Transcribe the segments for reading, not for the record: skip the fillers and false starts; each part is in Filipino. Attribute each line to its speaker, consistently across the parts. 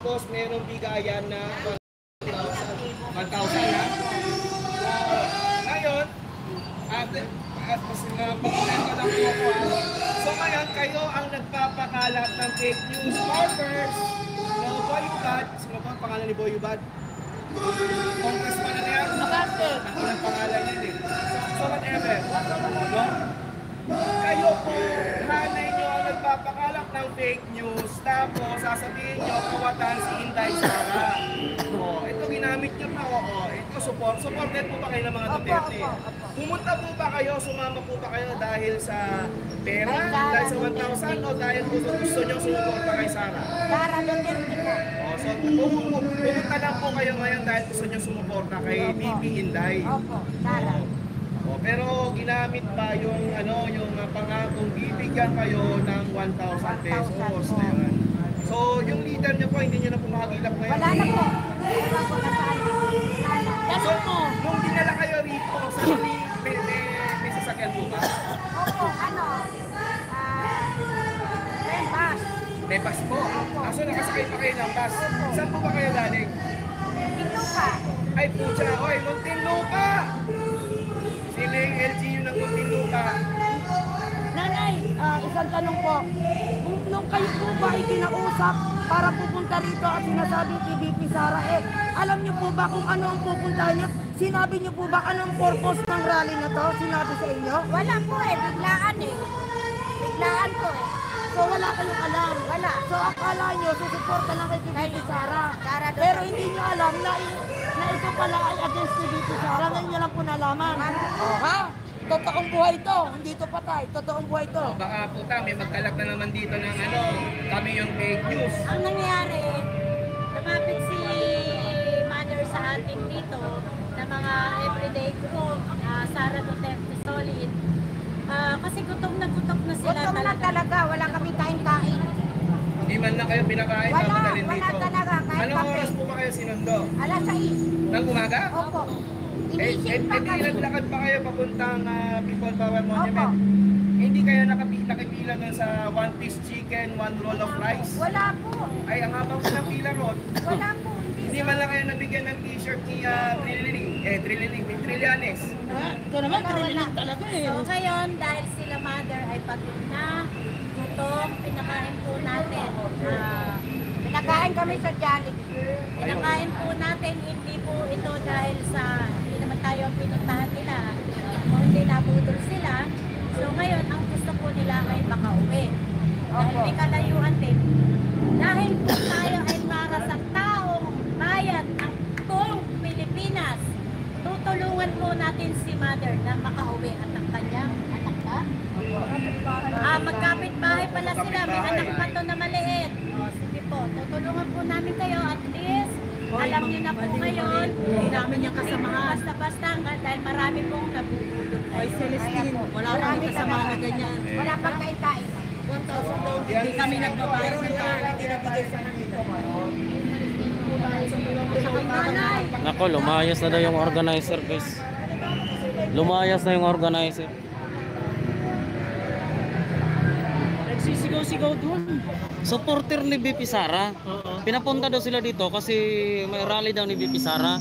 Speaker 1: Tapos merong bigayan na 1,000 ha. So, ngayon, so ngayon, kayo ang nagpapakalat ng fake news orders na Boyubad. Sino ba ang pangalan ni Boyubad? Congressman na yan? Ang ilang pangalan yun eh. So whatever. No? Kayo po, hanay nyo ang nagpapakalak ng fake news. Tapos, sasabihin nyo, kawatan si Inday Sara. Ito ginamit nyo pa. Ito, supported po ba kayo ng mga Duterte? Pumunta po ba kayo, sumama po ba kayo dahil sa pera, dahil sa 1,000 o dahil gusto nyo sumuporta kay Sara?
Speaker 2: Sara Duterte po.
Speaker 1: So, pumunta lang po kayo ngayon dahil gusto nyo sumuporta kay BP Inday.
Speaker 2: Opo, Sara.
Speaker 1: Pero ginamit pa yung yung pangakong bibigyan kayo ng 1,000 pesos. Ayan. So yung leader niyo po, hindi niyo na po makagilap ngayon.
Speaker 2: Wala na po. Wala po na
Speaker 1: So nung dinala kayo rito, sa may sasakyan po ba?
Speaker 2: Opo, bus.
Speaker 1: May bus po. So nakasakay pa kayo ng bus. Saan po ba kayo galing?
Speaker 2: Muntinlupa.
Speaker 1: Ay pucha, oy, Muntinlupa! Sila yung LGU ng Muntinlupa.
Speaker 3: Nanay, isang tanong po. Nung kayo po ba ay kinausap para pupunta rito at sinasabi kay BP Sara, alam niyo po ba kung ano ang pupuntahan niyo? Sinabi niyo po ba anong purpose ng rally na to? Sinabi sa inyo?
Speaker 2: Wala po biglaan Biglaan po
Speaker 3: So wala kayong alam?
Speaker 2: Wala.
Speaker 3: So akala niyo susuporta lang kay BP Sara.
Speaker 2: Sara doon.
Speaker 3: Pero hindi niyo alam na ito pala ay against kay BP Sara. Ngayon niyo lang po nalaman. Ha? Totoong buhay ito, hindi ito patay. Totoong buhay ito.
Speaker 1: Baka po may magkalak na naman dito ng kami yung fake news.
Speaker 4: Ang nangyari, lumapit si Mother sa atin dito na mga everyday group, Sara Duterte Solid. Kasi gutom na sila
Speaker 2: Gutom na talaga. Wala kami kain-kain.
Speaker 1: Hindi man lang kayo pinakain na madalin dito.
Speaker 2: Wala talaga. Kahit
Speaker 1: Anong oras po ba kayo sinundo?
Speaker 2: Alas 6.
Speaker 1: Nang umaga?
Speaker 2: Opo. Inisip pa kami.
Speaker 1: Naglakad pa kayo papuntang People Power
Speaker 2: Opo.
Speaker 1: Monument? Hindi kayo nakapila doon sa 1 piece chicken, 1 roll of rice?
Speaker 2: Wala po.
Speaker 1: Ay, ang habang po ng pila ron.
Speaker 2: Wala po.
Speaker 1: Hindi man lang kayo nabigyan ng t-shirt ni Trillanes.
Speaker 3: Ito naman, karinig talaga
Speaker 4: So ngayon, dahil sila Mother ay pagod na, gutom, pinakain po natin.
Speaker 2: Pinakain kami sa Jollibee.
Speaker 4: Pinakain po natin, hindi po ito dahil sa, hindi naman tayo ang pinuntahan nila, o hindi nabudol sila. So ngayon, ang gusto po nila ay makauwi. Dahil may kalayuan din. Dahil po tayo ay para sa taong bayan ng buong Pilipinas, tutulungan po natin si Mother na makauwi at ang kanyang anak ba? Magkapit-bahay pala sila, may anak pa to na maliit. Sige po, tutulungan po namin kayo at least alam niyo na po ngayon, hindi namin yung kasamahan. Basta-basta dahil marami pong nabubulog.
Speaker 3: Ay, Celestine, wala kami kasama na ganyan.
Speaker 2: Wala pang kain-kain.
Speaker 3: 1,000 hindi kami nagbabayad ng pera, hindi nabigay sa kanila.
Speaker 5: Nako, lumayas na daw yung organizer, guys. Lumayas na yung organizer.
Speaker 3: Nagsisigaw-sigaw doon.
Speaker 5: Supporter ni BP Sara. Pinapunta daw sila dito kasi may rally daw ni BP Sara.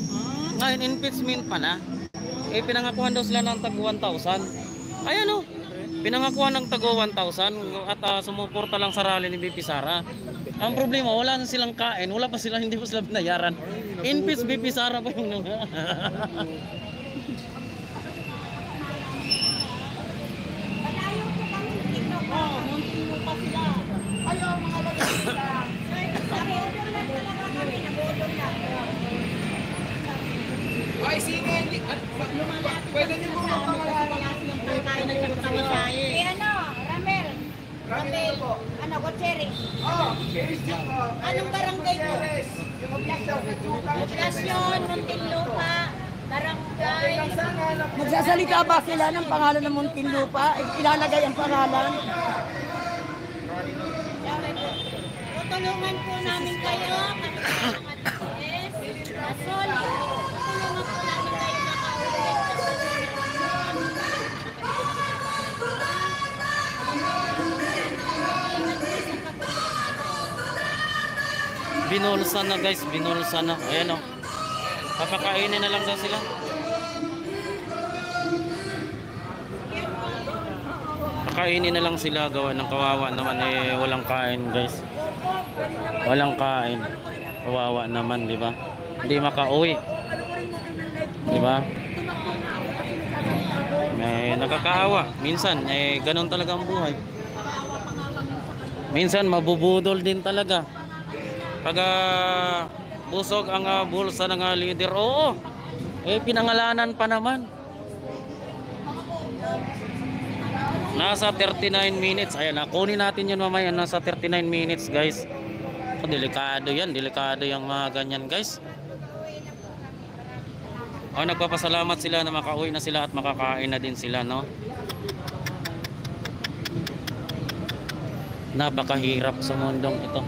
Speaker 5: Ngayon, impeachment pa na. Pinangakuhan daw sila ng tag 1,000. Ayan o. Pinangakuhan ng tag 1,000 at sumuporta lang sa rally ni BP Sara. Ang problema, wala na silang kain. Wala pa sila, hindi pa sila binayaran. Impeach BP Sara pa yung
Speaker 3: Ayaw, mga lagay.
Speaker 1: Ay, sige, pwede niyo po
Speaker 2: Ramel.
Speaker 1: Ramel po.
Speaker 2: Gutierrez.
Speaker 4: Anong barangay po? Poblasyon, Muntinlupa, barangay.
Speaker 3: Magsasalita ba sila ng pangalan ng Muntinlupa? Ilalagay ang pangalan?
Speaker 4: Tutulungan po namin kayo, kami po mga DPS, solid. Tutulungan po namin kayo na
Speaker 5: Binulsa na guys, binulsa na. Ayan o. Papakainin na lang daw sila. Pakainin na lang sila, gawa ng kawawa naman eh, walang kain guys. Walang kain. Kawawa naman, di ba? Hindi makauwi. Di ba? Eh, nakakaawa. Minsan, eh, ganun talaga ang buhay. Minsan, mabubudol din talaga. Pag busog ang bulsa ng leader, oo. Eh, pinangalanan pa naman. Nasa 39 minutes. Ayan, kunin natin yun mamaya. Nasa 39 minutes, guys. Oh, delikado yan. Delikado yung mga ganyan, guys. Oh, nagpapasalamat sila na makauwi na sila at makakain na din sila, no? Napakahirap sa mundong ito.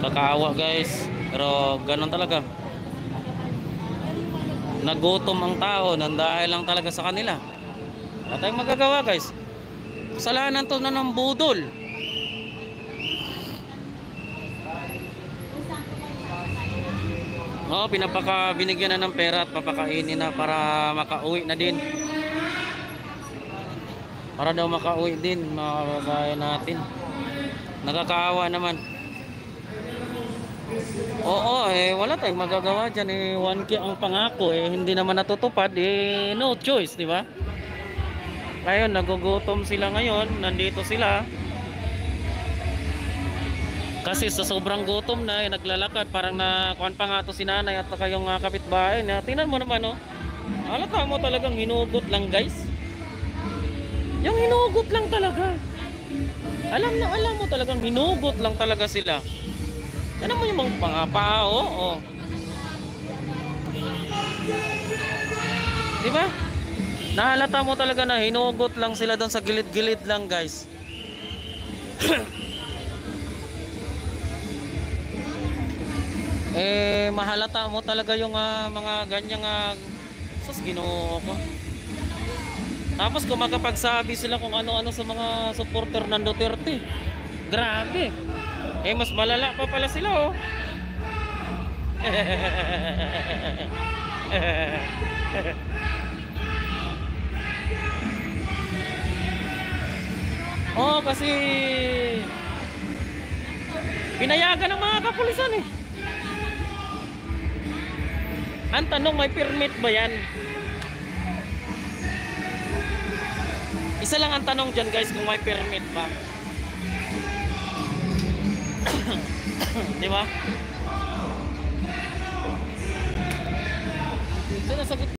Speaker 5: Kakaawa, guys. Pero ganun talaga. Nagutom ang tao nang dahil lang talaga sa kanila. At tayong magagawa, guys. Kasalanan to na ng budol. Oh, binigyan na ng pera at papakainin na para makauwi na din. Para daw makauwi din mga kababayan natin. Nakakaawa naman. Oo, eh wala tayong magagawa diyan eh 1K ang pangako eh hindi naman natutupad eh no choice, di ba? Ngayon nagugutom sila ngayon, nandito sila. Kasi sa sobrang gutom na, naglalakad, parang nakuhan pa nga ito si nanay at saka yung kapitbahay na. Tingnan mo naman, oh. Halata mo talagang hinugot lang, guys. Yung hinugot lang talaga. Alam mo talagang hinugot lang talaga sila. Yan mo yung mga pangapao, oh. Diba? Nahalata mo talaga na hinugot lang sila doon sa gilid-gilid lang, guys. Eh mahalata mo talaga yung mga ganyang sus Ginoo ko. Tapos kung makapagsabi sila kung ano-ano sa mga supporter ng Duterte, grabe. Eh mas malala pa pala sila, oh. Oh, kasi pinayagan ng mga kapulisan eh. Ang tanong, may permit ba yan? Isa lang ang tanong dyan, guys, kung may permit ba. Di ba? Sinasagot